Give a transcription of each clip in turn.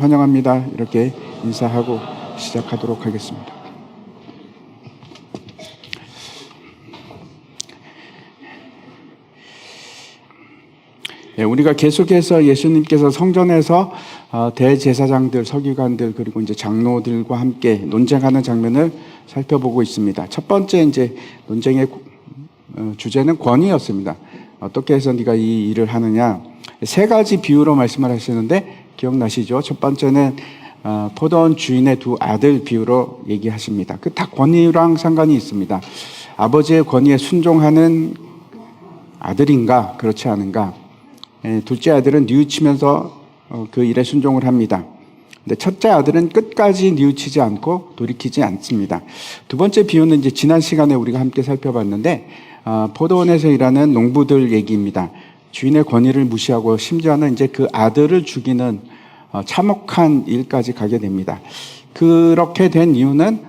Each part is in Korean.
환영합니다. 이렇게 인사하고 시작하도록 하겠습니다. 우리가 계속해서 예수님께서 성전에서 대제사장들, 서기관들 그리고 이제 장로들과 함께 논쟁하는 장면을 살펴보고 있습니다. 첫 번째 이제 논쟁의 주제는 권위였습니다. 어떻게 해서 네가 이 일을 하느냐? 세 가지 비유로 말씀을 하시는데 기억나시죠? 첫 번째는 포도원 주인의 두 아들 비유로 얘기하십니다. 그 다 권위랑 상관이 있습니다. 아버지의 권위에 순종하는 아들인가 그렇지 않은가? 둘째 아들은 뉘우치면서 그 일에 순종을 합니다. 근데 첫째 아들은 끝까지 뉘우치지 않고 돌이키지 않습니다. 두 번째 비유는 이제 지난 시간에 우리가 함께 살펴봤는데 포도원에서 일하는 농부들 얘기입니다. 주인의 권위를 무시하고 심지어는 이제 그 아들을 죽이는 참혹한 일까지 가게 됩니다. 그렇게 된 이유는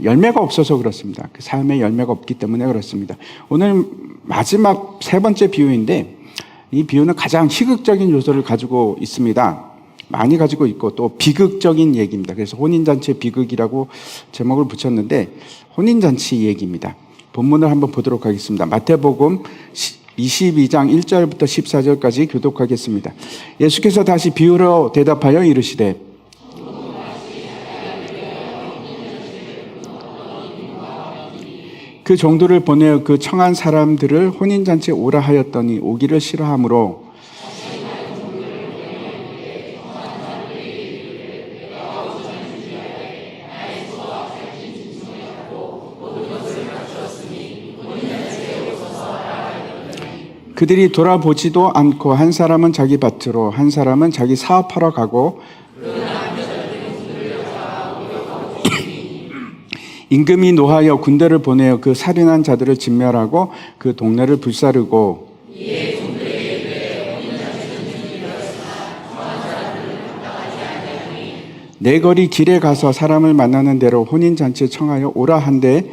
열매가 없어서 그렇습니다. 그 삶에 열매가 없기 때문에 그렇습니다. 오늘 마지막 세 번째 비유인데 이 비유는 가장 희극적인 요소를 가지고 있습니다. 많이 가지고 있고 또 비극적인 얘기입니다. 그래서 혼인잔치의 비극이라고 제목을 붙였는데 혼인잔치 얘기입니다. 본문을 한번 보도록 하겠습니다. 마태복음 22장 1절부터 14절까지 교독하겠습니다. 예수께서 다시 비유로 대답하여 이르시되 그 종들을 보내어 그 청한 사람들을 혼인잔치에 오라 하였더니 오기를 싫어하므로 그들이 돌아보지도 않고 한 사람은 자기 밭으로 한 사람은 자기 사업하러 가고 임금이 노하여 군대를 보내어 그 살인한 자들을 진멸하고 그 동네를 불사르고 내 거리 길에 가서 사람을 만나는 대로 혼인잔치에 청하여 오라 한데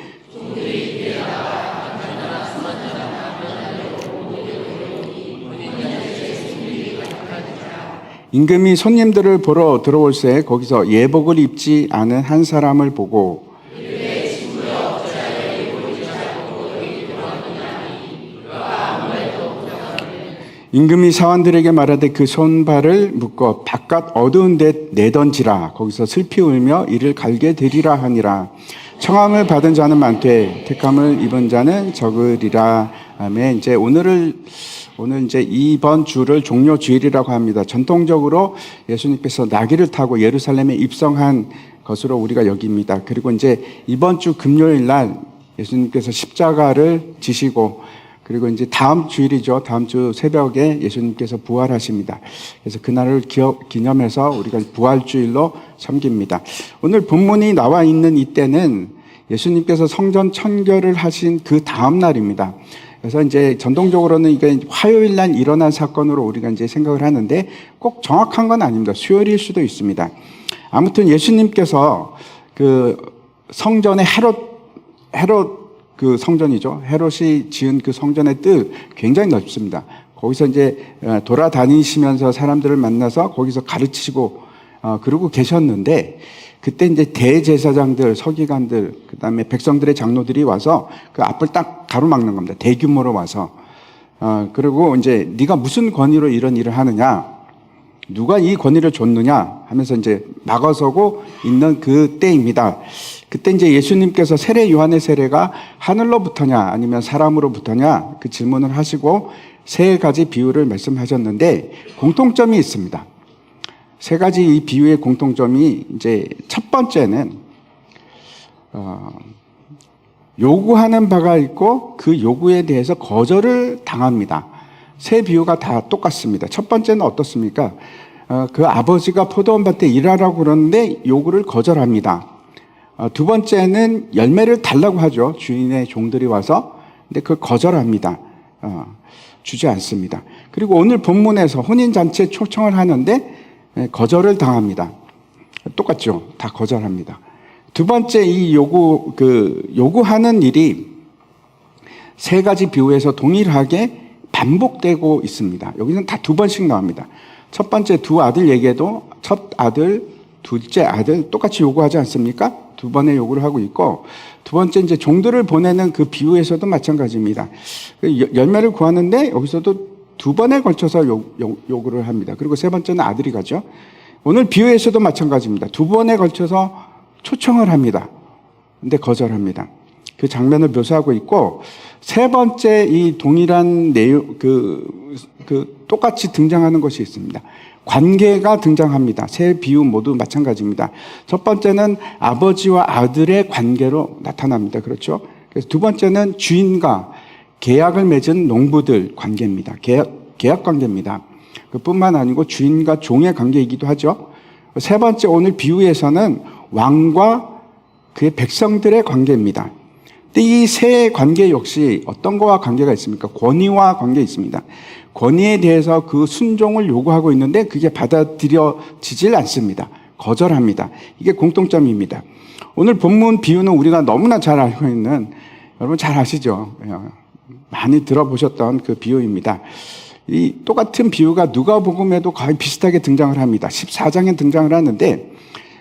임금이 손님들을 보러 들어올새 거기서 예복을 입지 않은 한 사람을 보고 임금이 사원들에게 말하되 그 손발을 묶어 바깥 어두운 데 내던지라. 거기서 슬피 울며 이를 갈게 되리라 하니라. 청함을 받은 자는 많되 택함을 입은 자는 적으리라. 아멘. 이제 오늘 이제 이번 주를 종료 주일이라고 합니다. 전통적으로 예수님께서 나귀를 타고 예루살렘에 입성한 것으로 우리가 여깁니다. 그리고 이제 이번 주 금요일 날 예수님께서 십자가를 지시고 그리고 이제 다음 주일이죠. 다음 주 새벽에 예수님께서 부활하십니다. 그래서 그날을 기념해서 우리가 부활주일로 섬깁니다. 오늘 본문이 나와 있는 이때는 예수님께서 성전 천결을 하신 그 다음 날입니다. 그래서 이제 전통적으로는 이게 화요일 날 일어난 사건으로 우리가 이제 생각을 하는데 꼭 정확한 건 아닙니다. 수요일일 수도 있습니다. 아무튼 예수님께서 그 성전의 헤롯 그 성전이죠. 헤롯이 지은 그 성전의 뜰 굉장히 넓습니다. 거기서 이제 돌아다니시면서 사람들을 만나서 거기서 가르치시고 그러고 계셨는데 그때 이제 대제사장들, 서기관들, 그다음에 백성들의 장로들이 와서 그 앞을 딱 가로막는 겁니다. 대규모로 와서 그리고 이제 네가 무슨 권위로 이런 일을 하느냐? 누가 이 권위를 줬느냐? 하면서 이제 막아서고 있는 그 때입니다. 그때 이제 예수님께서 세례 요한의 세례가 하늘로부터냐 아니면 사람으로부터냐 그 질문을 하시고 세 가지 비유를 말씀하셨는데 공통점이 있습니다. 세 가지 이 비유의 공통점이 이제 첫 번째는 요구하는 바가 있고 그 요구에 대해서 거절을 당합니다. 세 비유가 다 똑같습니다. 첫 번째는 어떻습니까? 그 아버지가 포도원 밭에 일하라고 그러는데 요구를 거절합니다. 두 번째는 열매를 달라고 하죠. 주인의 종들이 와서. 근데 그걸 거절합니다. 주지 않습니다. 그리고 오늘 본문에서 혼인잔치에 초청을 하는데 거절을 당합니다. 똑같죠. 다 거절합니다. 두 번째 이 요구하는 일이 세 가지 비유에서 동일하게 반복되고 있습니다. 여기는 다 두 번씩 나옵니다. 첫 번째 두 아들에게도 첫 아들, 둘째 아들 똑같이 요구하지 않습니까? 두 번의 요구를 하고 있고, 두 번째 이제 종들을 보내는 그 비유에서도 마찬가지입니다. 열매를 구하는데 여기서도 두 번에 걸쳐서 요구를 합니다. 그리고 세 번째는 아들이 가죠. 오늘 비유에서도 마찬가지입니다. 두 번에 걸쳐서 초청을 합니다. 근데 거절합니다. 그 장면을 묘사하고 있고, 세 번째 이 동일한 내용, 똑같이 등장하는 것이 있습니다. 관계가 등장합니다. 세 비유 모두 마찬가지입니다. 첫 번째는 아버지와 아들의 관계로 나타납니다. 그렇죠? 그래서 두 번째는 주인과 계약을 맺은 농부들 관계입니다. 계약 관계입니다. 그뿐만 아니고 주인과 종의 관계이기도 하죠. 세 번째 오늘 비유에서는 왕과 그의 백성들의 관계입니다. 근데 이 세 관계 역시 어떤 거와 관계가 있습니까? 권위와 관계 있습니다. 권위에 대해서 그 순종을 요구하고 있는데 그게 받아들여지질 않습니다. 거절합니다. 이게 공통점입니다. 오늘 본문 비유는 우리가 너무나 잘 알고 있는, 여러분 잘 아시죠? 많이 들어보셨던 그 비유입니다. 이 똑같은 비유가 누가복음에도 거의 비슷하게 등장을 합니다. 14장에 등장을 하는데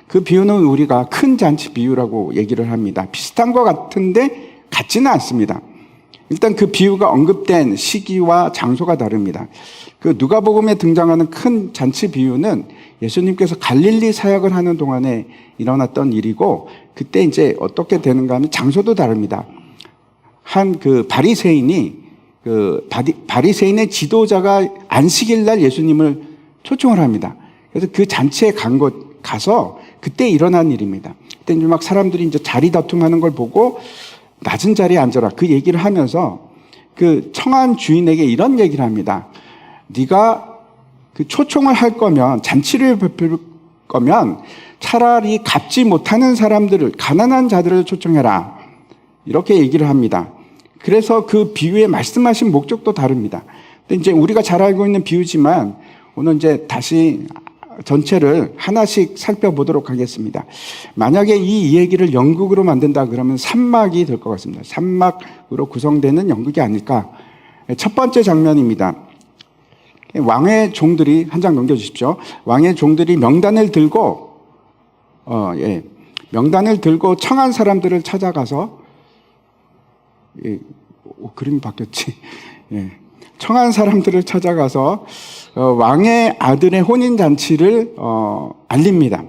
그 비유는 우리가 큰 잔치 비유라고 얘기를 합니다. 비슷한 것 같은데 같지는 않습니다. 일단 그 비유가 언급된 시기와 장소가 다릅니다. 그 누가복음에 등장하는 큰 잔치 비유는 예수님께서 갈릴리 사역을 하는 동안에 일어났던 일이고, 그때 이제 어떻게 되는가 하면 장소도 다릅니다. 한 그 바리새인이 바리새인의 지도자가 안식일 날 예수님을 초청을 합니다. 그래서 그 잔치에 가서 그때 일어난 일입니다. 그때 이제 막 사람들이 이제 자리 다툼하는 걸 보고 낮은 자리에 앉아라 그 얘기를 하면서 그 청한 주인에게 이런 얘기를 합니다. 네가 그 초청을 할 거면, 잔치를 베풀 거면 차라리 갚지 못하는 사람들을, 가난한 자들을 초청해라. 이렇게 얘기를 합니다. 그래서 그 비유에 말씀하신 목적도 다릅니다. 근데 이제 우리가 잘 알고 있는 비유지만 오늘 이제 다시 전체를 하나씩 살펴보도록 하겠습니다. 만약에 이 얘기를 연극으로 만든다 그러면 3막이 될 것 같습니다. 3막으로 구성되는 연극이 아닐까. 첫 번째 장면입니다. 왕의 종들이, 한 장 넘겨주십시오. 왕의 종들이 명단을 들고 청한 사람들을 찾아가서, 그림이 바뀌었지. 청한 사람들을 찾아가서 왕의 아들의 혼인잔치를 알립니다.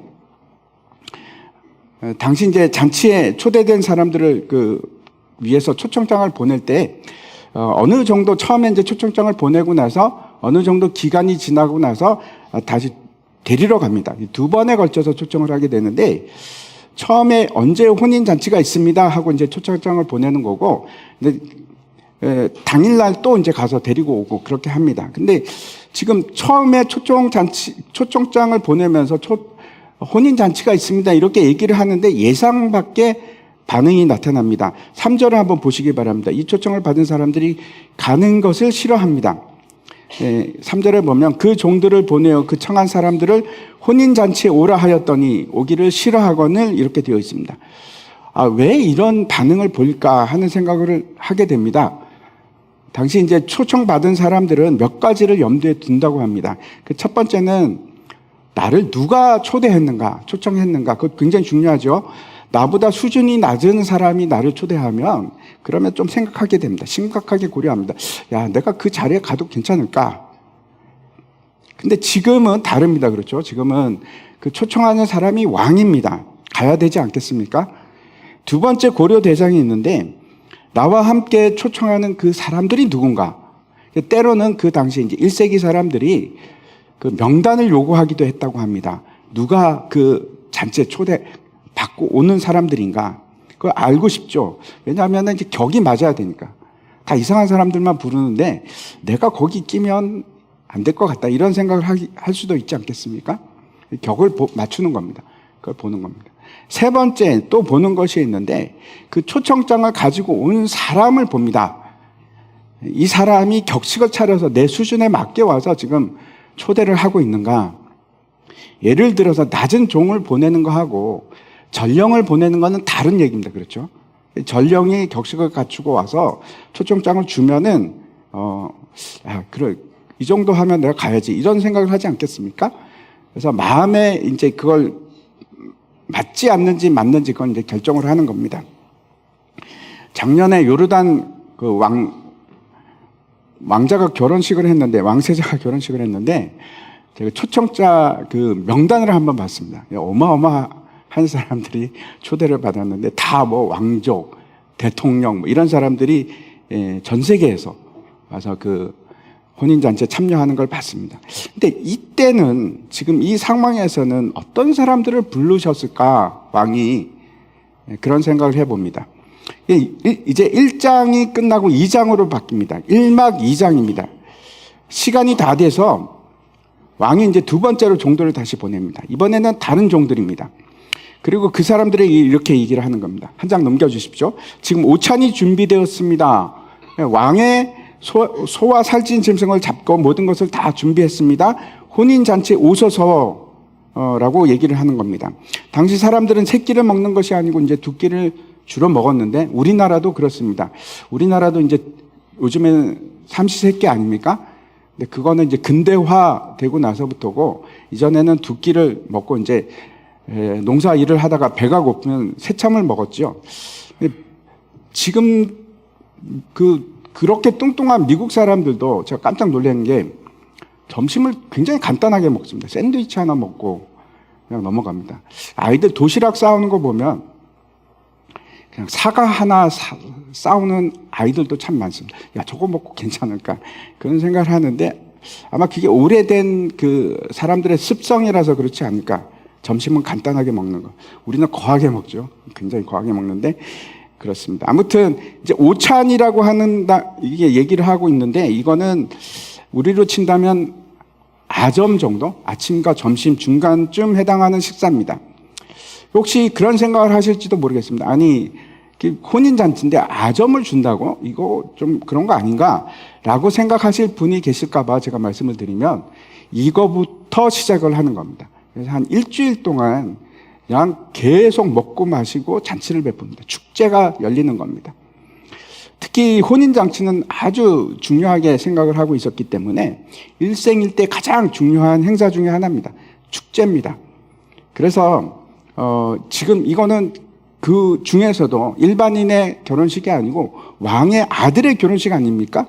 당시 이제 잔치에 초대된 사람들을 위해서 초청장을 보낼 때 어느 정도 처음에 이제 초청장을 보내고 나서 어느 정도 기간이 지나고 나서 다시 데리러 갑니다. 두 번에 걸쳐서 초청을 하게 되는데, 처음에 언제 혼인잔치가 있습니다 하고 이제 초청장을 보내는 거고, 근데 당일날 또 이제 가서 데리고 오고 그렇게 합니다. 근데 지금 처음에 초청장을 보내면서 혼인잔치가 있습니다 이렇게 얘기를 하는데 예상 밖의 반응이 나타납니다. 3절을 한번 보시기 바랍니다. 이 초청을 받은 사람들이 가는 것을 싫어합니다. 3절에 보면 그 종들을 보내어 그 청한 사람들을 혼인잔치에 오라 하였더니 오기를 싫어하거늘 이렇게 되어 있습니다. 왜 이런 반응을 보일까 하는 생각을 하게 됩니다. 당시 이제 초청받은 사람들은 몇 가지를 염두에 둔다고 합니다. 그 첫 번째는 나를 누가 초대했는가, 초청했는가, 그거 굉장히 중요하죠. 나보다 수준이 낮은 사람이 나를 초대하면 그러면 좀 생각하게 됩니다. 심각하게 고려합니다. 야, 내가 그 자리에 가도 괜찮을까? 근데 지금은 다릅니다. 그렇죠? 지금은 그 초청하는 사람이 왕입니다. 가야 되지 않겠습니까? 두 번째 고려 대상이 있는데, 나와 함께 초청하는 그 사람들이 누군가. 때로는 그 당시 이제 1세기 사람들이 그 명단을 요구하기도 했다고 합니다. 누가 그 잔치에 초대받고 오는 사람들인가. 그걸 알고 싶죠. 왜냐하면 이제 격이 맞아야 되니까. 다 이상한 사람들만 부르는데 내가 거기 끼면 안 될 것 같다. 이런 생각을 할 수도 있지 않겠습니까? 격을 맞추는 겁니다. 그걸 보는 겁니다. 세 번째 또 보는 것이 있는데, 그 초청장을 가지고 온 사람을 봅니다. 이 사람이 격식을 차려서 내 수준에 맞게 와서 지금 초대를 하고 있는가. 예를 들어서 낮은 종을 보내는 거하고 전령을 보내는 거는 다른 얘기입니다. 그렇죠? 전령이 격식을 갖추고 와서 초청장을 주면은 이 정도 하면 내가 가야지. 이런 생각을 하지 않겠습니까? 그래서 마음에 이제 그걸 맞지 않는지 맞는지 그건 이제 결정을 하는 겁니다. 작년에 요르단 그 왕자가 결혼식을 했는데, 왕세자가 결혼식을 했는데, 제가 초청자 그 명단을 한번 봤습니다. 어마어마한 사람들이 초대를 받았는데, 다 뭐 왕족, 대통령, 뭐 이런 사람들이 전 세계에서 와서 그 혼인잔치에 참여하는 걸 봤습니다. 근데 이때는, 지금 이 상황에서는 어떤 사람들을 부르셨을까, 왕이. 그런 생각을 해봅니다. 이제 1장이 끝나고 2장으로 바뀝니다. 1막 2장입니다. 시간이 다 돼서 왕이 이제 두 번째로 종들을 다시 보냅니다. 이번에는 다른 종들입니다. 그리고 그 사람들에게 이렇게 얘기를 하는 겁니다. 한 장 넘겨주십시오. 지금 오찬이 준비되었습니다. 왕의 소와 살찐 짐승을 잡고 모든 것을 다 준비했습니다. 혼인잔치에 오소서 라고 얘기를 하는 겁니다. 당시 사람들은 세 끼를 먹는 것이 아니고 이제 두 끼를 주로 먹었는데, 우리나라도 그렇습니다. 우리나라도 이제 요즘에는 삼시세끼 아닙니까? 근데 그거는 이제 근대화 되고 나서부터고, 이전에는 두 끼를 먹고 이제 농사 일을 하다가 배가 고프면 새참을 먹었죠. 지금 그렇게 뚱뚱한 미국 사람들도 제가 깜짝 놀란 게, 점심을 굉장히 간단하게 먹습니다. 샌드위치 하나 먹고 그냥 넘어갑니다. 아이들 도시락 싸우는 거 보면 그냥 사과 하나 싸우는 아이들도 참 많습니다. 야, 저거 먹고 괜찮을까? 그런 생각을 하는데, 아마 그게 오래된 그 사람들의 습성이라서 그렇지 않을까. 점심은 간단하게 먹는 거. 우리는 거하게 먹죠. 굉장히 거하게 먹는데, 그렇습니다. 아무튼 이제 오찬이라고 이게 얘기를 하고 있는데, 이거는 우리로 친다면 아점 정도? 아침과 점심 중간쯤 해당하는 식사입니다. 혹시 그런 생각을 하실지도 모르겠습니다. 아니, 혼인잔치인데 아점을 준다고? 이거 좀 그런 거 아닌가? 라고 생각하실 분이 계실까봐 제가 말씀을 드리면, 이거부터 시작을 하는 겁니다. 그래서 한 일주일 동안 그냥 계속 먹고 마시고 잔치를 베풉니다. 축제가 열리는 겁니다. 특히 혼인잔치는 아주 중요하게 생각을 하고 있었기 때문에 일생일대 가장 중요한 행사 중에 하나입니다. 축제입니다. 그래서 지금 이거는 그 중에서도 일반인의 결혼식이 아니고 왕의 아들의 결혼식 아닙니까?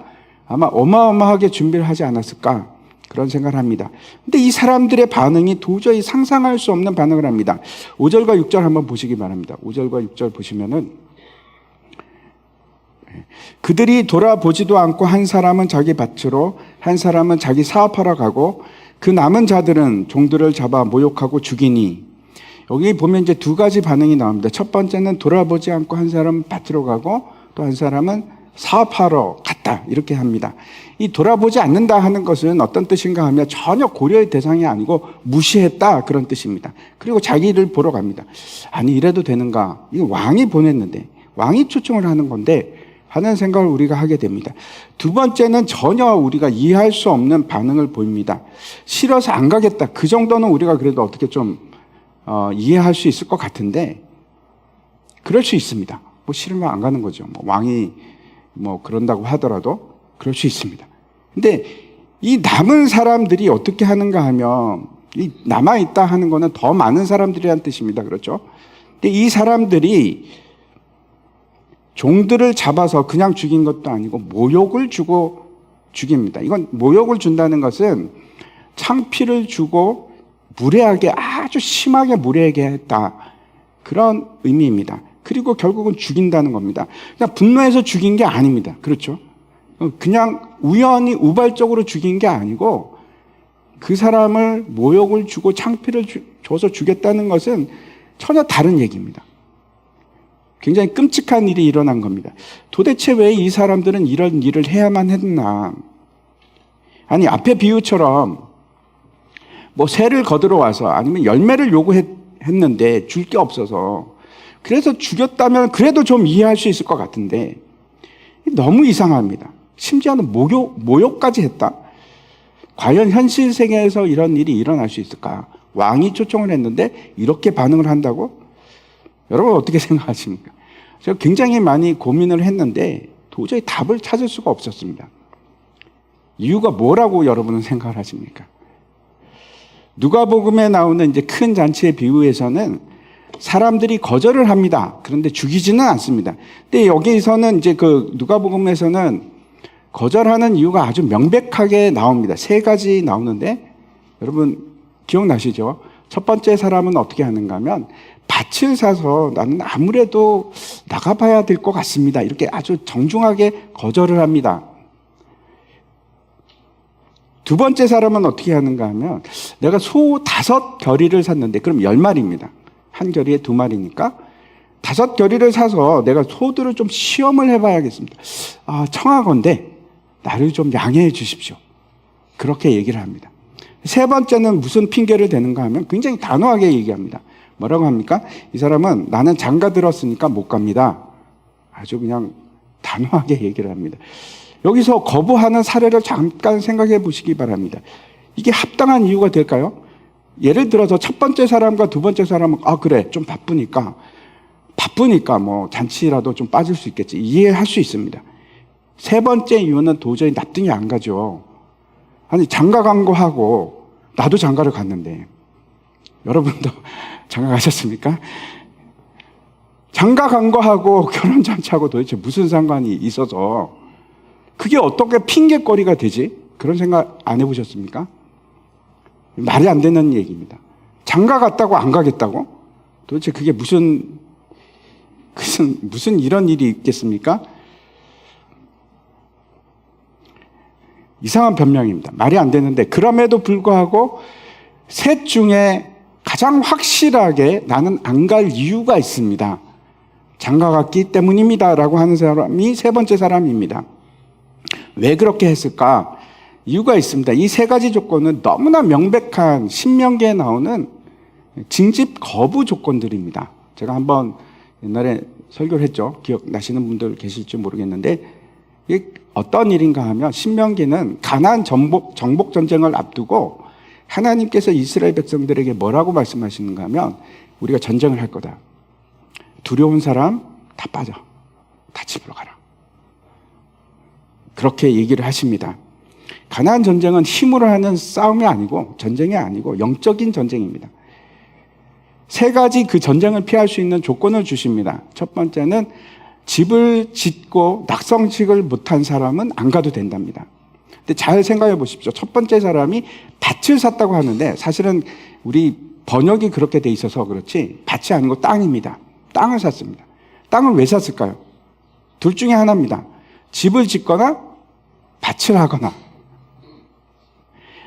아마 어마어마하게 준비를 하지 않았을까, 그런 생각을 합니다. 근데 이 사람들의 반응이 도저히 상상할 수 없는 반응을 합니다. 5절과 6절 한번 보시기 바랍니다. 5절과 6절 보시면은, 그들이 돌아보지도 않고 한 사람은 자기 밭으로, 한 사람은 자기 사업하러 가고, 그 남은 자들은 종들을 잡아 모욕하고 죽이니. 여기 보면 이제 두 가지 반응이 나옵니다. 첫 번째는 돌아보지 않고 한 사람은 밭으로 가고, 또 한 사람은 사업하러 갔다, 이렇게 합니다. 이 돌아보지 않는다 하는 것은 어떤 뜻인가 하면 전혀 고려의 대상이 아니고 무시했다, 그런 뜻입니다. 그리고 자기 일을 보러 갑니다. 아니, 이래도 되는가? 이거 왕이 보냈는데, 왕이 초청을 하는 건데 하는 생각을 우리가 하게 됩니다. 두 번째는 전혀 우리가 이해할 수 없는 반응을 보입니다. 싫어서 안 가겠다, 그 정도는 우리가 그래도 어떻게 좀 이해할 수 있을 것 같은데, 그럴 수 있습니다. 뭐 싫으면 안 가는 거죠. 뭐 왕이 뭐 그런다고 하더라도 그럴 수 있습니다. 근데 이 남은 사람들이 어떻게 하는가 하면, 이 남아있다 하는 거는 더 많은 사람들이라는 뜻입니다. 그렇죠? 근데 이 사람들이 종들을 잡아서 그냥 죽인 것도 아니고 모욕을 주고 죽입니다. 이건 모욕을 준다는 것은 창피를 주고 무례하게, 아주 심하게 무례하게 했다, 그런 의미입니다. 그리고 결국은 죽인다는 겁니다. 그냥 분노해서 죽인 게 아닙니다. 그렇죠? 그냥 우연히 우발적으로 죽인 게 아니고, 그 사람을 모욕을 주고 창피를 줘서 죽였다는 것은 전혀 다른 얘기입니다. 굉장히 끔찍한 일이 일어난 겁니다. 도대체 왜 이 사람들은 이런 일을 해야만 했나? 아니, 앞에 비유처럼 뭐 새를 거들어 와서, 아니면 열매를 요구했는데 줄 게 없어서 그래서 죽였다면 그래도 좀 이해할 수 있을 것 같은데, 너무 이상합니다. 심지어는 모욕까지 했다? 과연 현실 세계에서 이런 일이 일어날 수 있을까? 왕이 초청을 했는데 이렇게 반응을 한다고? 여러분 어떻게 생각하십니까? 제가 굉장히 많이 고민을 했는데 도저히 답을 찾을 수가 없었습니다. 이유가 뭐라고 여러분은 생각을 하십니까? 누가복음에 나오는 이제 큰 잔치의 비유에서는 사람들이 거절을 합니다. 그런데 죽이지는 않습니다. 근데 여기서는 이제 그 누가복음에서는 거절하는 이유가 아주 명백하게 나옵니다. 세 가지 나오는데 여러분 기억나시죠? 첫 번째 사람은 어떻게 하는가 하면 밭을 사서 나는 아무래도 나가봐야 될 것 같습니다. 이렇게 아주 정중하게 거절을 합니다. 두 번째 사람은 어떻게 하는가 하면 내가 소 5겨리를 샀는데 그럼 10마리입니다. 한 겨리에 2마리니까 5겨리를 사서 내가 소들을 좀 시험을 해봐야겠습니다. 청하건대 나를 좀 양해해 주십시오. 그렇게 얘기를 합니다. 세 번째는 무슨 핑계를 대는가 하면 굉장히 단호하게 얘기합니다. 뭐라고 합니까? 이 사람은 나는 장가 들었으니까 못 갑니다. 아주 그냥 단호하게 얘기를 합니다. 여기서 거부하는 사례를 잠깐 생각해 보시기 바랍니다. 이게 합당한 이유가 될까요? 예를 들어서 첫 번째 사람과 두 번째 사람은 그래 좀 바쁘니까 뭐 잔치라도 좀 빠질 수 있겠지 이해할 수 있습니다. 세 번째 이유는 도저히 납득이 안 가죠. 아니 장가 간 거 하고 나도 장가를 갔는데 여러분도 장가 가셨습니까? 장가 간 거 하고 결혼 잔치하고 도대체 무슨 상관이 있어서 그게 어떻게 핑계거리가 되지? 그런 생각 안 해보셨습니까? 말이 안 되는 얘기입니다. 장가 갔다고 안 가겠다고? 도대체 그게 무슨 이런 일이 있겠습니까? 이상한 변명입니다. 말이 안 되는데 그럼에도 불구하고 셋 중에 가장 확실하게 나는 안 갈 이유가 있습니다. 장가 갔기 때문입니다. 라고 하는 사람이 세 번째 사람입니다. 왜 그렇게 했을까? 이유가 있습니다. 이 세 가지 조건은 너무나 명백한 신명기에 나오는 징집 거부 조건들입니다. 제가 한번 옛날에 설교를 했죠. 기억나시는 분들 계실지 모르겠는데 이게 어떤 일인가 하면 신명기는 가나안 정복 전쟁을 앞두고 하나님께서 이스라엘 백성들에게 뭐라고 말씀하시는가 하면 우리가 전쟁을 할 거다. 두려운 사람 다 빠져. 다 집으로 가라. 그렇게 얘기를 하십니다. 가나안 전쟁은 힘으로 하는 싸움이 아니고 전쟁이 아니고 영적인 전쟁입니다. 세 가지 그 전쟁을 피할 수 있는 조건을 주십니다. 첫 번째는 집을 짓고 낙성식을 못한 사람은 안 가도 된답니다. 근데 잘 생각해 보십시오. 첫 번째 사람이 밭을 샀다고 하는데 사실은 우리 번역이 그렇게 돼 있어서 그렇지 밭이 아니고 땅입니다. 땅을 샀습니다. 땅을 왜 샀을까요? 둘 중에 하나입니다. 집을 짓거나 밭을 하거나.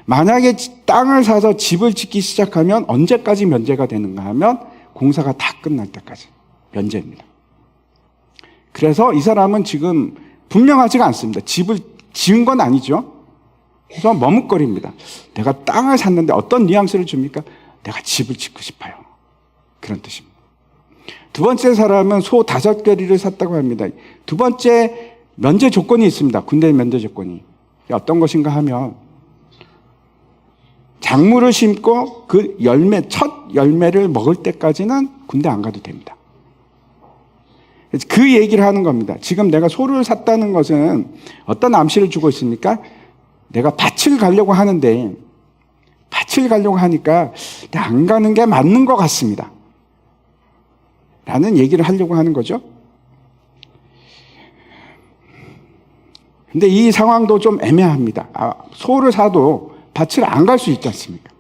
만약에 땅을 사서 집을 짓기 시작하면 언제까지 면제가 되는가 하면 공사가 다 끝날 때까지 면제입니다. 그래서 이 사람은 지금 분명하지가 않습니다. 집을 지은 건 아니죠. 그래서 머뭇거립니다. 내가 땅을 샀는데 어떤 뉘앙스를 줍니까? 내가 집을 짓고 싶어요. 그런 뜻입니다. 두 번째 사람은 소 5겨리를 샀다고 합니다. 두 번째 면제 조건이 있습니다. 군대 면제 조건이. 어떤 것인가 하면 작물을 심고 그 첫 열매를 먹을 때까지는 군대 안 가도 됩니다. 그 얘기를 하는 겁니다. 지금 내가 소를 샀다는 것은 어떤 암시를 주고 있습니까? 내가 밭을 가려고 하는데 밭을 가려고 하니까 안 가는 게 맞는 것 같습니다. 라는 얘기를 하려고 하는 거죠. 근데 이 상황도 좀 애매합니다. 소를 사도 밭을 안 갈 수 있지 않습니까?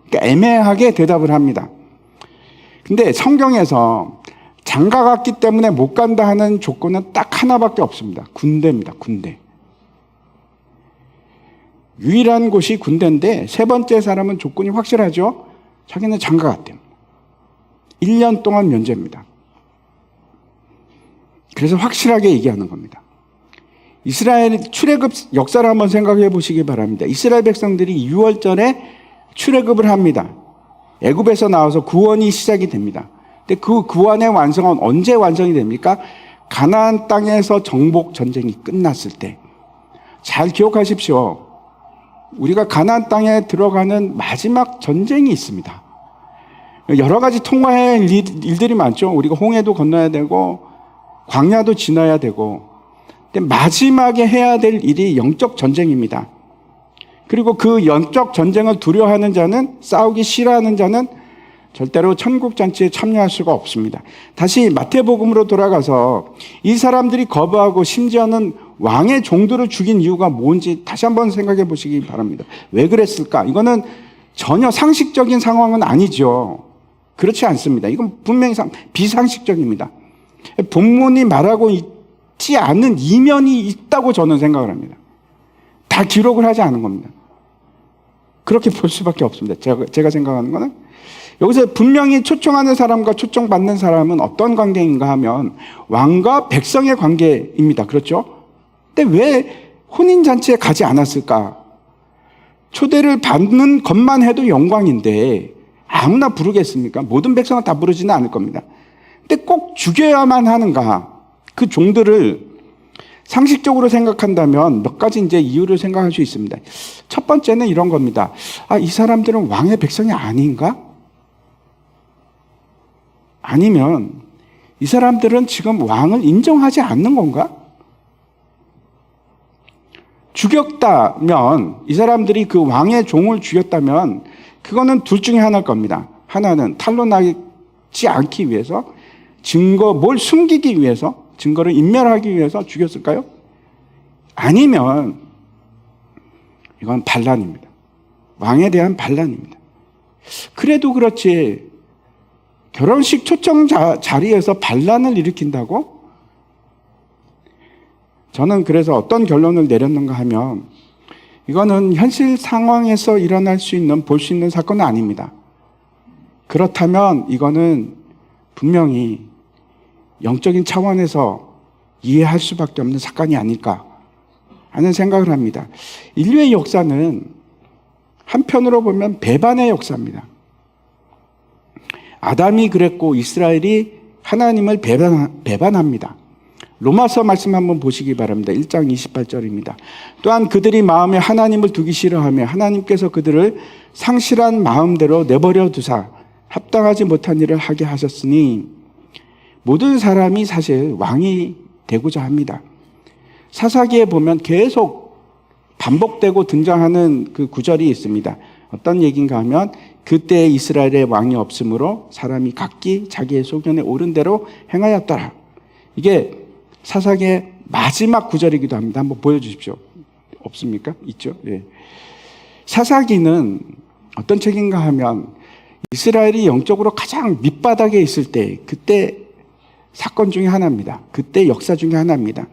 그러니까 애매하게 대답을 합니다. 근데 성경에서 장가 갔기 때문에 못 간다 하는 조건은 딱 하나밖에 없습니다. 군대입니다. 군대. 유일한 곳이 군대인데 세 번째 사람은 조건이 확실하죠. 자기는 장가 갔대요. 1년 동안 면제입니다. 그래서 확실하게 얘기하는 겁니다. 이스라엘 출애굽 역사를 한번 생각해 보시기 바랍니다. 이스라엘 백성들이 6월절에 출애굽을 합니다. 애굽에서 나와서 구원이 시작이 됩니다. 근데 그 구원의 완성은 언제 완성이 됩니까? 가나안 땅에서 정복 전쟁이 끝났을 때. 잘 기억하십시오. 우리가 가나안 땅에 들어가는 마지막 전쟁이 있습니다. 여러 가지 통과해야 할 일들이 많죠. 우리가 홍해도 건너야 되고 광야도 지나야 되고. 근데 마지막에 해야 될 일이 영적 전쟁입니다. 그리고 그 영적 전쟁을 두려워하는 자는, 싸우기 싫어하는 자는 절대로 천국 잔치에 참여할 수가 없습니다. 다시 마태복음으로 돌아가서 이 사람들이 거부하고 심지어는 왕의 종들을 죽인 이유가 뭔지 다시 한번 생각해 보시기 바랍니다. 왜 그랬을까? 이거는 전혀 상식적인 상황은 아니죠. 그렇지 않습니다. 이건 분명히 비상식적입니다. 본문이 말하고 있지 않은 이면이 있다고 저는 생각을 합니다. 다 기록을 하지 않은 겁니다. 그렇게 볼 수밖에 없습니다. 제가 생각하는 거는 여기서 분명히 초청하는 사람과 초청받는 사람은 어떤 관계인가 하면 왕과 백성의 관계입니다. 그렇죠? 근데 왜 혼인잔치에 가지 않았을까? 초대를 받는 것만 해도 영광인데 아무나 부르겠습니까? 모든 백성은 다 부르지는 않을 겁니다. 근데 꼭 죽여야만 하는가? 그 종들을 상식적으로 생각한다면 몇 가지 이제 이유를 생각할 수 있습니다. 첫 번째는 이런 겁니다. 이 사람들은 왕의 백성이 아닌가? 아니면 이 사람들은 지금 왕을 인정하지 않는 건가? 죽였다면, 이 사람들이 그 왕의 종을 죽였다면 그거는 둘 중에 하나일 겁니다. 하나는 탄로나지 않기 위해서, 뭘 숨기기 위해서, 증거를 인멸하기 위해서 죽였을까요? 아니면 이건 반란입니다. 왕에 대한 반란입니다. 그래도 그렇지 결혼식 초청 자리에서 반란을 일으킨다고? 저는 그래서 어떤 결론을 내렸는가 하면 이거는 현실 상황에서 일어날 수 있는, 볼 수 있는 사건은 아닙니다. 그렇다면 이거는 분명히 영적인 차원에서 이해할 수밖에 없는 사건이 아닐까 하는 생각을 합니다. 인류의 역사는 한편으로 보면 배반의 역사입니다. 아담이 그랬고 이스라엘이 하나님을 배반합니다. 로마서 말씀 한번 보시기 바랍니다. 1장 28절입니다. 또한 그들이 마음에 하나님을 두기 싫어하며 하나님께서 그들을 상실한 마음대로 내버려 두사 합당하지 못한 일을 하게 하셨으니 모든 사람이 사실 왕이 되고자 합니다. 사사기에 보면 계속 반복되고 등장하는 그 구절이 있습니다. 어떤 얘기인가 하면 그때 이스라엘의 왕이 없으므로 사람이 각기 자기의 소견에 옳은 대로 행하였더라. 이게 사사기의 마지막 구절이기도 합니다. 한번 보여주십시오. 없습니까? 있죠? 예. 사사기는 어떤 책인가 하면 이스라엘이 영적으로 가장 밑바닥에 있을 때, 그때 사건 중에 하나입니다. 그때 역사 중에 하나입니다.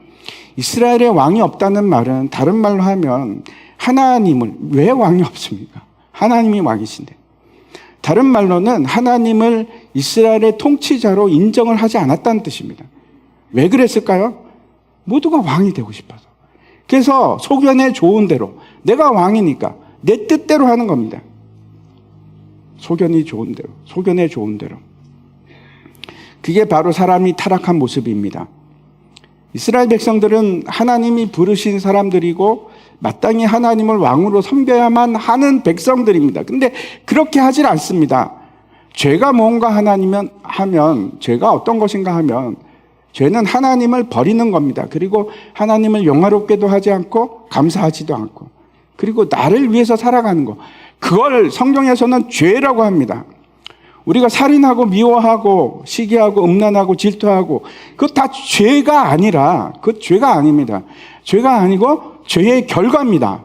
이스라엘의 왕이 없다는 말은 다른 말로 하면 하나님을, 왜 왕이 없습니까? 하나님이 왕이신데. 다른 말로는 하나님을 이스라엘의 통치자로 인정을 하지 않았다는 뜻입니다. 왜 그랬을까요? 모두가 왕이 되고 싶어서. 그래서 소견에 좋은 대로, 내가 왕이니까 내 뜻대로 하는 겁니다. 소견이 좋은 대로, 소견에 좋은 대로. 그게 바로 사람이 타락한 모습입니다. 이스라엘 백성들은 하나님이 부르신 사람들이고 마땅히 하나님을 왕으로 섬겨야만 하는 백성들입니다. 근데 그렇게 하질 않습니다. 죄가 뭔가 하면 죄가 어떤 것인가 하면 죄는 하나님을 버리는 겁니다. 그리고 하나님을 영화롭게도 하지 않고 감사하지도 않고, 그리고 나를 위해서 살아가는 거, 그걸 성경에서는 죄라고 합니다. 우리가 살인하고 미워하고 시기하고 음란하고 질투하고 그거 다 죄가 아니라, 그 죄가 아닙니다. 죄가 아니고 죄의 결과입니다.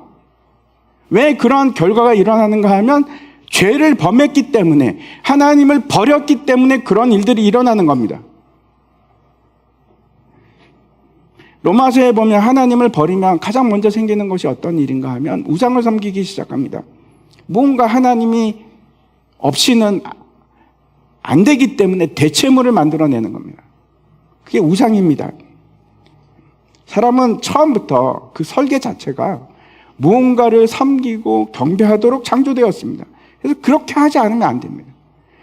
왜 그런 결과가 일어나는가 하면 죄를 범했기 때문에, 하나님을 버렸기 때문에 그런 일들이 일어나는 겁니다. 로마서에 보면 하나님을 버리면 가장 먼저 생기는 것이 어떤 일인가 하면 우상을 섬기기 시작합니다. 뭔가 하나님이 없이는 안 되기 때문에 대체물을 만들어내는 겁니다. 그게 우상입니다. 사람은 처음부터 그 설계 자체가 무언가를 섬기고 경배하도록 창조되었습니다. 그래서 그렇게 하지 않으면 안 됩니다.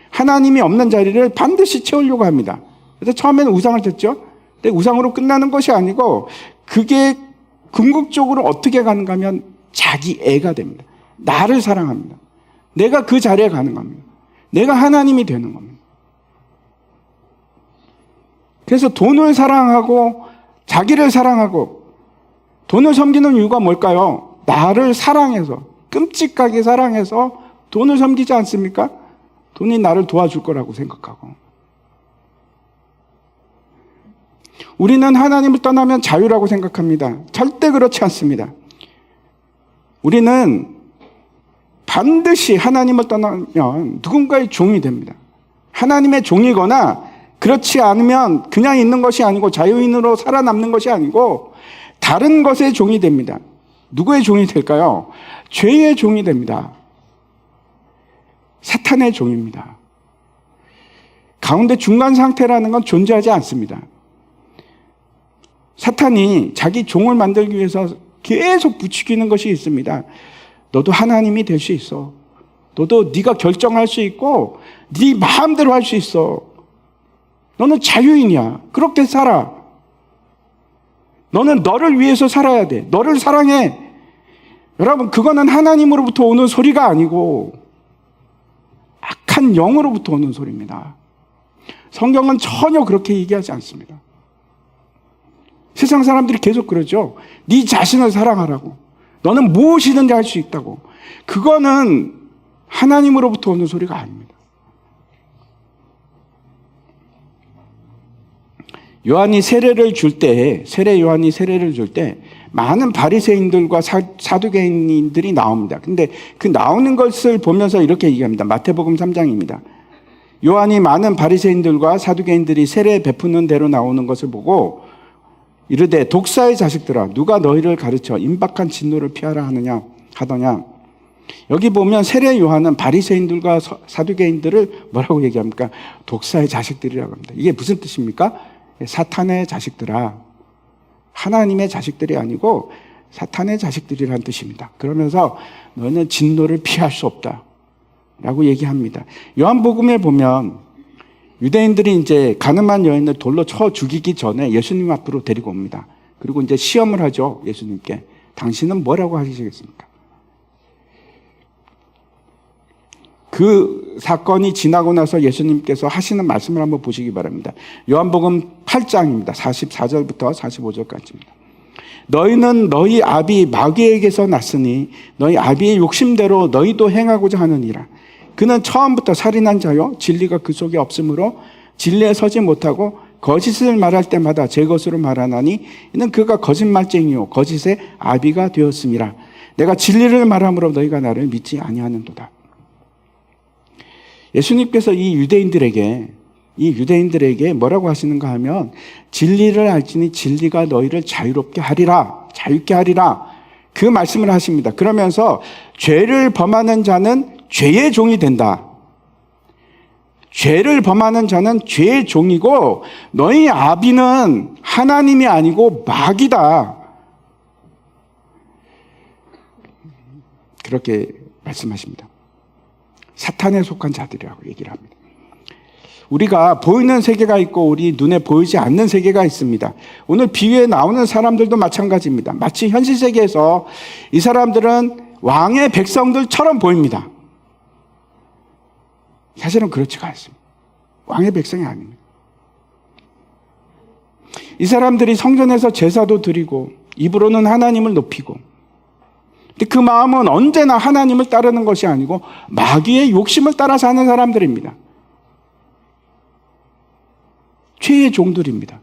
하나님이 없는 자리를 반드시 채우려고 합니다. 그래서 처음에는 우상을 쳤죠. 근데 우상으로 끝나는 것이 아니고 그게 궁극적으로 어떻게 가는가 하면 자기 애가 됩니다. 나를 사랑합니다. 내가 그 자리에 가는 겁니다. 내가 하나님이 되는 겁니다. 그래서 돈을 사랑하고 자기를 사랑하고 돈을 섬기는 이유가 뭘까요? 나를 사랑해서, 끔찍하게 사랑해서 돈을 섬기지 않습니까? 돈이 나를 도와줄 거라고 생각하고. 우리는 하나님을 떠나면 자유라고 생각합니다. 절대 그렇지 않습니다. 우리는 반드시 하나님을 떠나면 누군가의 종이 됩니다. 하나님의 종이거나 그렇지 않으면 그냥 있는 것이 아니고 자유인으로 살아남는 것이 아니고 다른 것의 종이 됩니다. 누구의 종이 될까요? 죄의 종이 됩니다. 사탄의 종입니다. 가운데 중간 상태라는 건 존재하지 않습니다. 사탄이 자기 종을 만들기 위해서 계속 부추기는 것이 있습니다. 너도 하나님이 될 수 있어. 너도 네가 결정할 수 있고 네 마음대로 할 수 있어. 너는 자유인이야. 그렇게 살아. 너는 너를 위해서 살아야 돼. 너를 사랑해. 여러분, 그거는 하나님으로부터 오는 소리가 아니고 악한 영으로부터 오는 소리입니다. 성경은 전혀 그렇게 얘기하지 않습니다. 세상 사람들이 계속 그러죠. 네 자신을 사랑하라고. 너는 무엇이든지 할 수 있다고. 그거는 하나님으로부터 오는 소리가 아닙니다. 요한이 세례를 줄 때, 요한이 세례를 줄 때 많은 바리새인들과 사두개인들이 나옵니다. 근데 그 나오는 것을 보면서 이렇게 얘기합니다. 마태복음 3장입니다. 요한이 많은 바리새인들과 사두개인들이 세례 베푸는 대로 나오는 것을 보고 이르되 독사의 자식들아 누가 너희를 가르쳐 임박한 진노를 피하라 하더냐. 여기 보면 세례 요한은 바리새인들과 사두개인들을 뭐라고 얘기합니까? 독사의 자식들이라고 합니다. 이게 무슨 뜻입니까? 사탄의 자식들아. 하나님의 자식들이 아니고 사탄의 자식들이라는 뜻입니다. 그러면서 너는 진노를 피할 수 없다 라고 얘기합니다. 요한복음에 보면 유대인들이 이제 가늠한 여인을 돌로 쳐 죽이기 전에 예수님 앞으로 데리고 옵니다. 그리고 이제 시험을 하죠. 예수님께. 당신은 뭐라고 하시겠습니까? 그 사건이 지나고 나서 예수님께서 하시는 말씀을 한번 보시기 바랍니다. 요한복음 8장입니다. 44절부터 45절까지입니다. 너희는 너희 아비 마귀에게서 났으니 너희 아비의 욕심대로 너희도 행하고자 하느니라. 그는 처음부터 살인한 자요 진리가 그 속에 없으므로 진리에 서지 못하고 거짓을 말할 때마다 제 것으로 말하나니 이는 그가 거짓말쟁이요 거짓의 아비가 되었음이라. 내가 진리를 말함으로 너희가 나를 믿지 아니하는도다. 예수님께서 이 유대인들에게 뭐라고 하시는가 하면 진리를 알지니 진리가 너희를 자유롭게 하리라. 자유케 하리라. 그 말씀을 하십니다. 그러면서 죄를 범하는 자는 죄의 종이 된다. 죄를 범하는 자는 죄의 종이고 너희 아비는 하나님이 아니고 마귀다. 그렇게 말씀하십니다. 사탄에 속한 자들이라고 얘기를 합니다. 우리가 보이는 세계가 있고 우리 눈에 보이지 않는 세계가 있습니다. 오늘 비유에 나오는 사람들도 마찬가지입니다. 마치 현실 세계에서 이 사람들은 왕의 백성들처럼 보입니다. 사실은 그렇지가 않습니다. 왕의 백성이 아닙니다. 이 사람들이 성전에서 제사도 드리고 입으로는 하나님을 높이고 근데 그 마음은 언제나 하나님을 따르는 것이 아니고 마귀의 욕심을 따라 사는 사람들입니다. 죄의 종들입니다.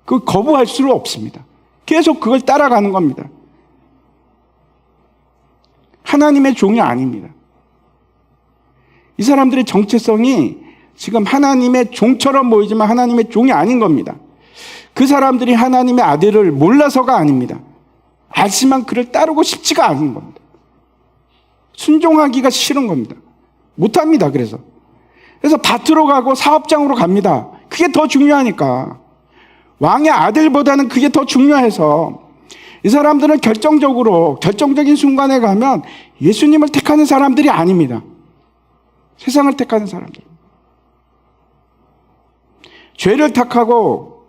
그걸 거부할 수는 없습니다. 계속 그걸 따라가는 겁니다. 하나님의 종이 아닙니다. 이 사람들의 정체성이 지금 하나님의 종처럼 보이지만 하나님의 종이 아닌 겁니다. 그 사람들이 하나님의 아들을 몰라서가 아닙니다. 알지만 그를 따르고 싶지가 않은 겁니다. 순종하기가 싫은 겁니다. 못합니다. 그래서 밭으로 가고 사업장으로 갑니다. 그게 더 중요하니까. 왕의 아들보다는 그게 더 중요해서 이 사람들은 결정적인 순간에 가면 예수님을 택하는 사람들이 아닙니다. 세상을 택하는 사람들. 죄를 택하고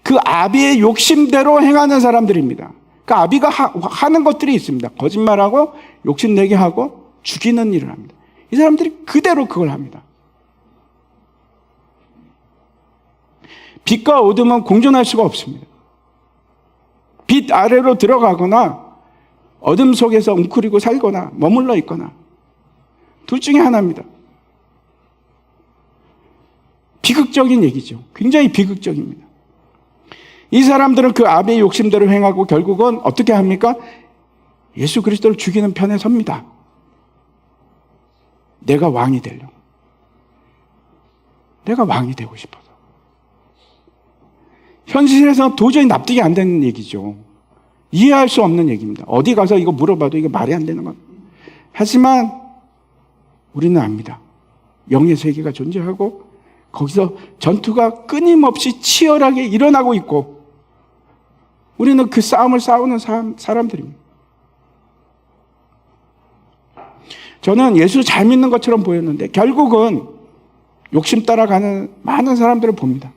그 아비의 욕심대로 행하는 사람들입니다. 그 아비가 하는 것들이 있습니다. 거짓말하고 욕심내게 하고 죽이는 일을 합니다. 이 사람들이 그대로 그걸 합니다. 빛과 어둠은 공존할 수가 없습니다. 빛 아래로 들어가거나 어둠 속에서 웅크리고 살거나 머물러 있거나 둘 중에 하나입니다. 비극적인 얘기죠. 굉장히 비극적입니다. 이 사람들은 그 아비의 욕심대로 행하고 결국은 어떻게 합니까? 예수 그리스도를 죽이는 편에 섭니다. 내가 왕이 되려고. 내가 왕이 되고 싶어서. 현실에서 도저히 납득이 안 되는 얘기죠. 이해할 수 없는 얘기입니다. 어디 가서 이거 물어봐도 이게 말이 안 되는 것. 하지만 우리는 압니다. 영의 세계가 존재하고 거기서 전투가 끊임없이 치열하게 일어나고 있고 우리는 그 싸움을 싸우는 사람들입니다. 저는 예수 잘 믿는 것처럼 보였는데 결국은 욕심 따라가는 많은 사람들을 봅니다.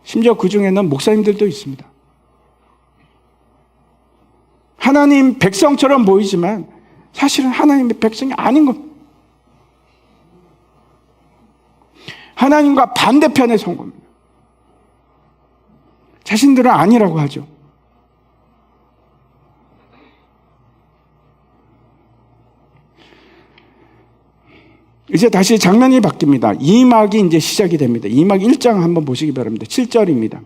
심지어 그 중에는 목사님들도 있습니다. 하나님 백성처럼 보이지만 사실은 하나님의 백성이 아닌 겁니다. 하나님과 반대편에 선 겁니다. 자신들은 아니라고 하죠. 이제 다시 장면이 바뀝니다. 2막이 이제 시작이 됩니다. 2막 1장 한번 보시기 바랍니다. 7절입니다.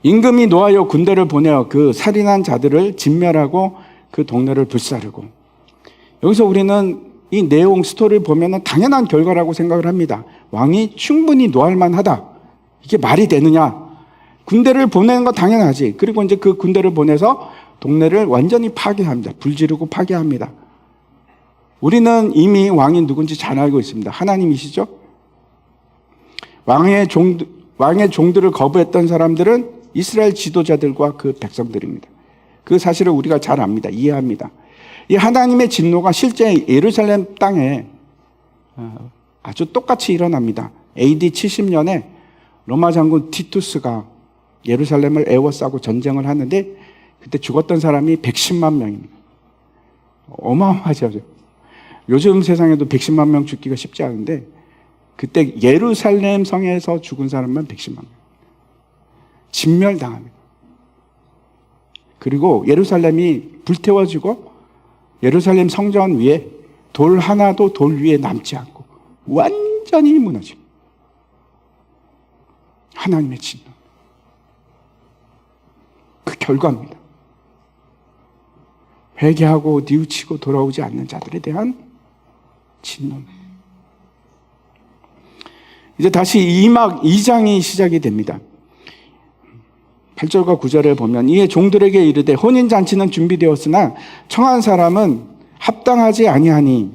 임금이 노하여 군대를 보내어 그 살인한 자들을 진멸하고 그 동네를 불사르고. 여기서 우리는 이 내용 스토리를 보면 당연한 결과라고 생각을 합니다. 왕이 충분히 노할 만하다. 이게 말이 되느냐? 군대를 보내는 건 당연하지. 그리고 이제 그 군대를 보내서 동네를 완전히 파괴합니다. 불지르고 파괴합니다. 우리는 이미 왕이 누군지 잘 알고 있습니다. 하나님이시죠? 왕의 종들을 거부했던 사람들은 이스라엘 지도자들과 그 백성들입니다. 그 사실을 우리가 잘 압니다. 이해합니다. 이 하나님의 진노가 실제 예루살렘 땅에 아주 똑같이 일어납니다. AD 70년에 로마 장군 티투스가 예루살렘을 에워싸고 전쟁을 하는데 그때 죽었던 사람이 110만 명입니다. 어마어마하죠. 요즘 세상에도 110만 명 죽기가 쉽지 않은데 그때 예루살렘 성에서 죽은 사람만 110만 명. 진멸당합니다. 그리고 예루살렘이 불태워지고 예루살렘 성전 위에 돌 하나도 돌 위에 남지 않고 완전히 무너집니다. 하나님의 진노. 그 결과입니다. 회개하고 뉘우치고 돌아오지 않는 자들에 대한 진노입니다. 이제 다시 2막 2장이 시작이 됩니다. 8절과 9절에 보면 이에 종들에게 이르되 혼인잔치는 준비되었으나 청한 사람은 합당하지 아니하니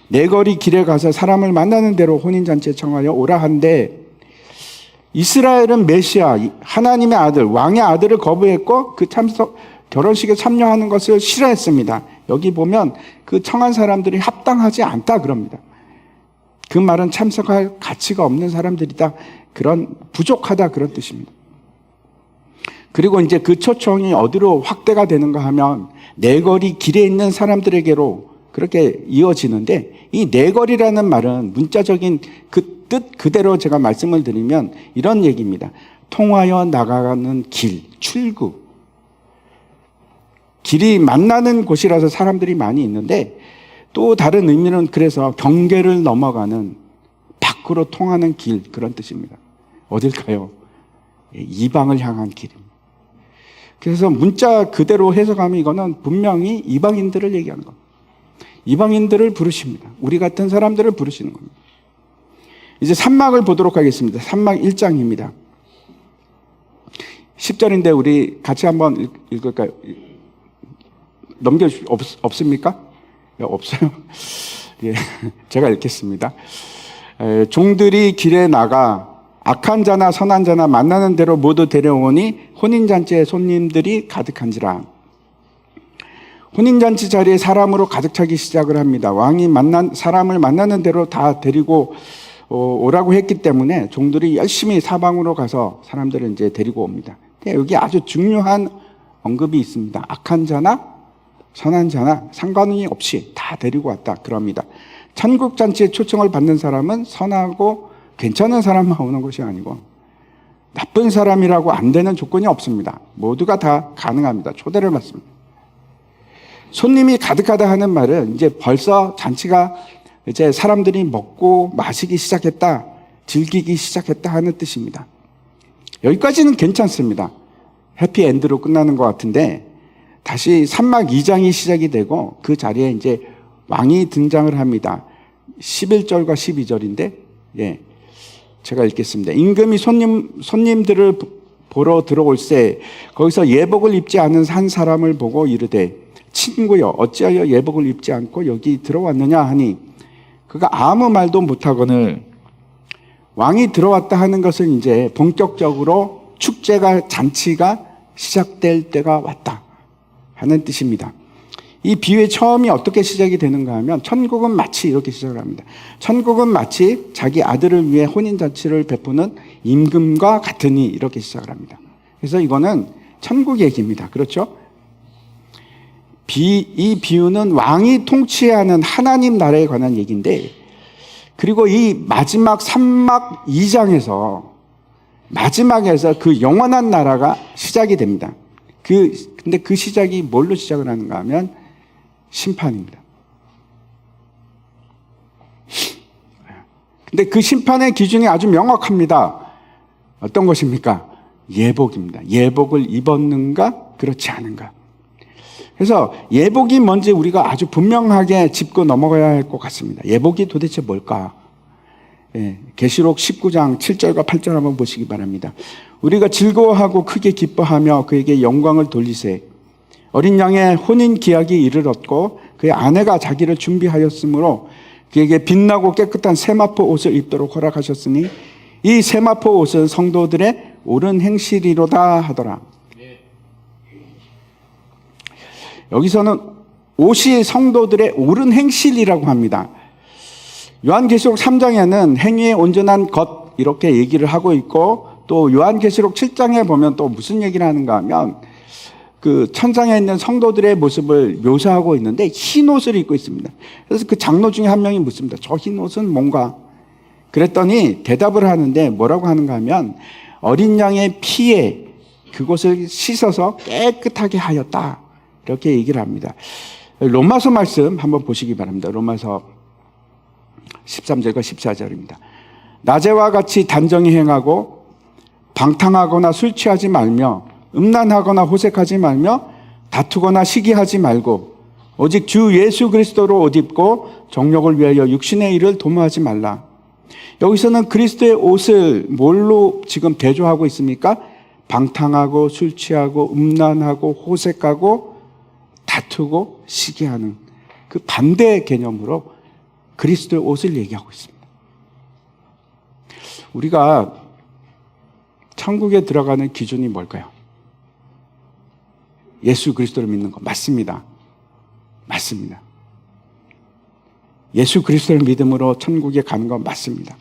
내 거리 길에 가서 사람을 만나는 대로 혼인잔치에 청하여 오라 한데 이스라엘은 메시아 하나님의 아들 왕의 아들을 거부했고 그 결혼식에 참여하는 것을 싫어했습니다. 여기 보면 그 청한 사람들이 합당하지 않다 그럽니다. 그 말은 참석할 가치가 없는 사람들이다. 그런 부족하다 그런 뜻입니다. 그리고 이제 그 초청이 어디로 확대가 되는가 하면 내거리 길에 있는 사람들에게로 그렇게 이어지는데 이 내거리라는 말은 문자적인 그 뜻 그대로 제가 말씀을 드리면 이런 얘기입니다. 통하여 나가는 길, 출구. 길이 만나는 곳이라서 사람들이 많이 있는데 또 다른 의미는 그래서 경계를 넘어가는 밖으로 통하는 길 그런 뜻입니다. 어딜까요? 이방을 향한 길입니다. 그래서 문자 그대로 해석하면 이거는 분명히 이방인들을 얘기하는 겁니다. 이방인들을 부르십니다. 우리 같은 사람들을 부르시는 겁니다. 이제 3막을 보도록 하겠습니다. 3막 1장입니다. 10절인데 우리 같이 한번 읽을까요? 없습니까? 없어요? 예, 제가 읽겠습니다. 종들이 길에 나가 악한 자나 선한 자나 만나는 대로 모두 데려오니 혼인잔치에 손님들이 가득한지라. 혼인잔치 자리에 사람으로 가득 차기 시작을 합니다. 왕이 사람을 만나는 대로 다 데리고 오라고 했기 때문에 종들이 열심히 사방으로 가서 사람들을 이제 데리고 옵니다. 근데 여기 아주 중요한 언급이 있습니다. 악한 자나 선한 자나 상관이 없이 다 데리고 왔다 그럽니다. 천국잔치에 초청을 받는 사람은 선하고 괜찮은 사람만 오는 것이 아니고 나쁜 사람이라고 안 되는 조건이 없습니다. 모두가 다 가능합니다. 초대를 받습니다. 손님이 가득하다 하는 말은 이제 벌써 잔치가 이제 사람들이 먹고 마시기 시작했다, 즐기기 시작했다 하는 뜻입니다. 여기까지는 괜찮습니다. 해피엔드로 끝나는 것 같은데 다시 3막 2장이 시작이 되고 그 자리에 이제 왕이 등장을 합니다. 11절과 12절인데 제가 읽겠습니다. 임금이 손님들을 보러 들어올새 거기서 예복을 입지 않은 한 사람을 보고 이르되 친구여 어찌하여 예복을 입지 않고 여기 들어왔느냐 하니 그가 아무 말도 못하거늘 왕이 들어왔다 하는 것은 이제 본격적으로 축제가 잔치가 시작될 때가 왔다 하는 뜻입니다. 이 비유의 처음이 어떻게 시작이 되는가 하면 천국은 마치 이렇게 시작을 합니다. 천국은 마치 자기 아들을 위해 혼인잔치를 베푸는 임금과 같으니 이렇게 시작을 합니다. 그래서 이거는 천국 얘기입니다. 그렇죠? 이 비유는 왕이 통치하는 하나님 나라에 관한 얘기인데 그리고 이 마지막 3막 2장에서 마지막에서 그 영원한 나라가 시작이 됩니다. 근데 그 시작이 뭘로 시작을 하는가 하면 심판입니다. 근데 그 심판의 기준이 아주 명확합니다. 어떤 것입니까? 예복입니다. 예복을 입었는가 그렇지 않은가. 그래서 예복이 뭔지 우리가 아주 분명하게 짚고 넘어가야 할 것 같습니다. 예복이 도대체 뭘까? 계시록 19장 7절과 8절 한번 보시기 바랍니다. 우리가 즐거워하고 크게 기뻐하며 그에게 영광을 돌리세. 어린 양의 혼인 기약이 이르렀고 그의 아내가 자기를 준비하였으므로 그에게 빛나고 깨끗한 세마포 옷을 입도록 허락하셨으니 이 세마포 옷은 성도들의 옳은 행실이로다 하더라. 여기서는 옷이 성도들의 옳은 행실이라고 합니다. 요한계시록 3장에는 행위의 온전한 것 이렇게 얘기를 하고 있고 또 요한계시록 7장에 보면 또 무슨 얘기를 하는가 하면 그 천상에 있는 성도들의 모습을 묘사하고 있는데 흰 옷을 입고 있습니다. 그래서 그 장로 중에 한 명이 묻습니다. 저 흰 옷은 뭔가? 그랬더니 대답을 하는데 뭐라고 하는가 하면 어린 양의 피에 그것을 씻어서 깨끗하게 하였다. 이렇게 얘기를 합니다. 로마서 말씀 한번 보시기 바랍니다. 로마서 13절과 14절입니다. 낮에와 같이 단정히 행하고 방탕하거나 술 취하지 말며 음란하거나 호색하지 말며 다투거나 시기하지 말고 오직 주 예수 그리스도로 옷 입고 정욕을 위하여 육신의 일을 도모하지 말라. 여기서는 그리스도의 옷을 뭘로 지금 대조하고 있습니까? 방탕하고 술 취하고 음란하고 호색하고 다투고 시기하는 그 반대 개념으로 그리스도의 옷을 얘기하고 있습니다. 우리가 천국에 들어가는 기준이 뭘까요? 예수 그리스도를 믿는 것 맞습니다. 맞습니다. 예수 그리스도를 믿음으로 천국에 가는 건 맞습니다.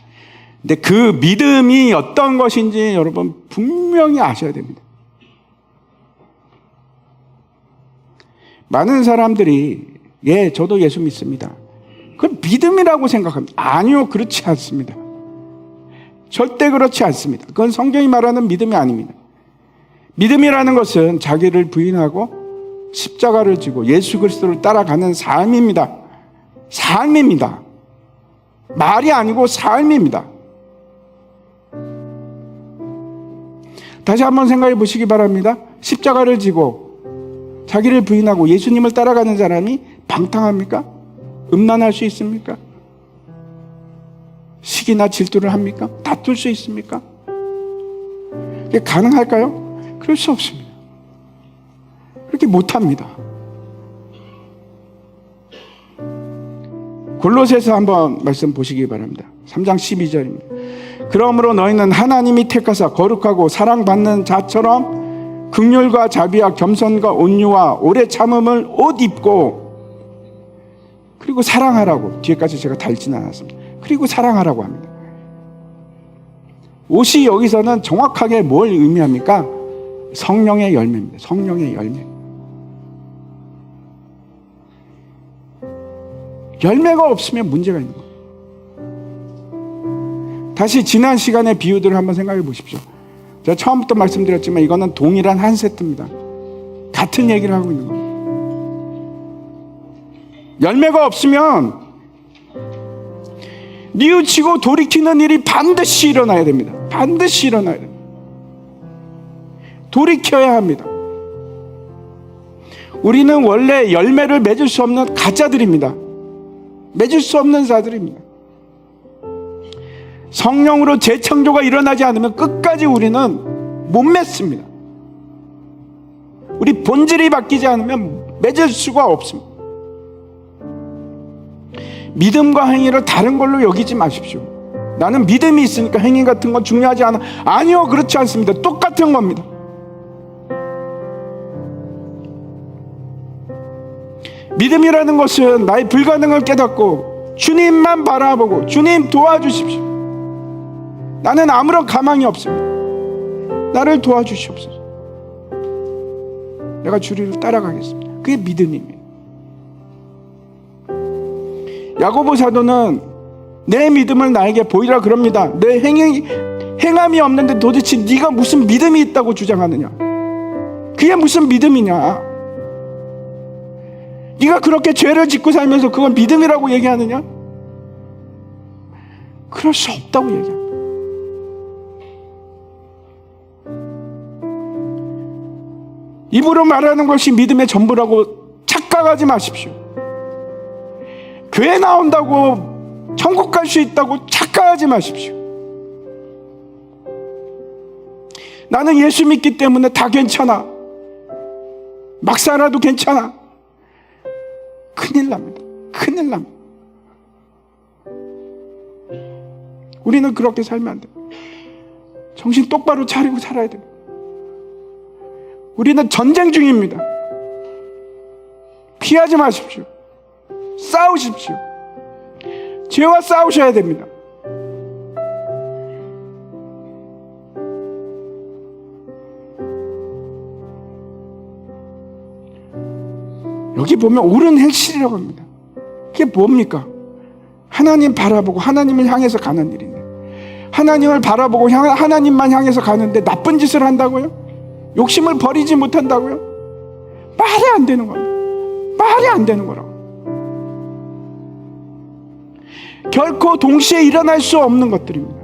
근데 그 믿음이 어떤 것인지 여러분 분명히 아셔야 됩니다. 많은 사람들이 저도 예수 믿습니다. 그걸 믿음이라고 생각합니다. 아니요, 그렇지 않습니다. 절대 그렇지 않습니다. 그건 성경이 말하는 믿음이 아닙니다. 믿음이라는 것은 자기를 부인하고 십자가를 지고 예수 그리스도를 따라가는 삶입니다. 삶입니다. 말이 아니고 삶입니다. 다시 한번 생각해 보시기 바랍니다. 십자가를 지고 자기를 부인하고 예수님을 따라가는 사람이 방탕합니까? 음란할 수 있습니까? 시기나 질투를 합니까? 다툴 수 있습니까? 그게 가능할까요? 그럴 수 없습니다. 그렇게 못합니다. 골로새서 한번 말씀 보시기 바랍니다. 3장 12절입니다. 그러므로 너희는 하나님이 택하사 거룩하고 사랑받는 자처럼 긍휼과 자비와 겸손과 온유와 오래 참음을 옷 입고 그리고 사랑하라고 뒤에까지 제가 달지는 않았습니다. 그리고 사랑하라고 합니다. 옷이 여기서는 정확하게 뭘 의미합니까? 성령의 열매입니다. 성령의 열매. 열매가 없으면 문제가 있는 거예요. 다시 지난 시간의 비유들을 한번 생각해 보십시오. 제가 처음부터 말씀드렸지만 이거는 동일한 한 세트입니다. 같은 얘기를 하고 있는 겁니다. 열매가 없으면 뉘우치고 돌이키는 일이 반드시 일어나야 됩니다. 반드시 일어나야 됩니다. 돌이켜야 합니다. 우리는 원래 열매를 맺을 수 없는 가짜들입니다. 맺을 수 없는 자들입니다. 성령으로 재창조가 일어나지 않으면 끝까지 우리는 못 맺습니다. 우리 본질이 바뀌지 않으면 맺을 수가 없습니다. 믿음과 행위를 다른 걸로 여기지 마십시오. 나는 믿음이 있으니까 행위 같은 건 중요하지 않아. 아니요, 그렇지 않습니다. 똑같은 겁니다. 믿음이라는 것은 나의 불가능을 깨닫고 주님만 바라보고 주님 도와주십시오. 나는 아무런 가망이 없습니다. 나를 도와주시옵소서. 내가 주를 따라가겠습니다. 그게 믿음입니다. 야고보 사도는 내 믿음을 나에게 보이라 그럽니다. 내 행함이 없는데 도대체 네가 무슨 믿음이 있다고 주장하느냐? 그게 무슨 믿음이냐? 네가 그렇게 죄를 짓고 살면서 그걸 믿음이라고 얘기하느냐? 그럴 수 없다고 얘기합니다. 입으로 말하는 것이 믿음의 전부라고 착각하지 마십시오. 교회 나온다고 천국 갈 수 있다고 착각하지 마십시오. 나는 예수 믿기 때문에 다 괜찮아. 막 살아도 괜찮아. 큰일 납니다. 큰일 납니다. 우리는 그렇게 살면 안 돼요. 정신 똑바로 차리고 살아야 돼요. 우리는 전쟁 중입니다. 피하지 마십시오. 싸우십시오. 죄와 싸우셔야 됩니다. 여기 보면 옳은 행실이라고 합니다. 그게 뭡니까? 하나님 바라보고 하나님을 향해서 가는 일인데, 하나님을 바라보고 하나님만 향해서 가는데 나쁜 짓을 한다고요? 욕심을 버리지 못한다고요? 말이 안 되는 겁니다. 말이 안 되는 거라고. 결코 동시에 일어날 수 없는 것들입니다.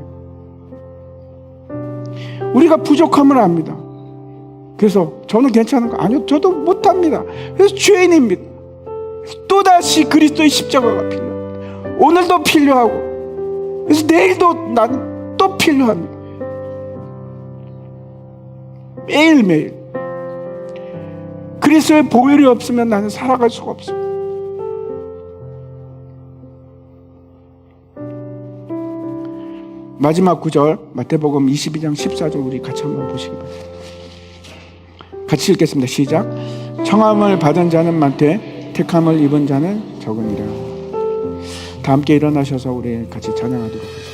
우리가 부족함을 압니다. 그래서 저는 괜찮은 거 아니요, 저도 못합니다. 그래서 죄인입니다. 또다시 그리스도의 십자가가 필요합니다. 오늘도 필요하고, 그래서 내일도 나는 또 필요합니다. 매일매일 그리스도의 보혈이 없으면 나는 살아갈 수가 없습니다. 마지막 구절 마태복음 22장 14절 우리 같이 한번 보시기 바랍니다. 같이 읽겠습니다. 시작. 청함을 받은 자는 많되 택함을 입은 자는 적으니라. 다 함께 일어나셔서 우리 같이 찬양하도록 하겠습니다.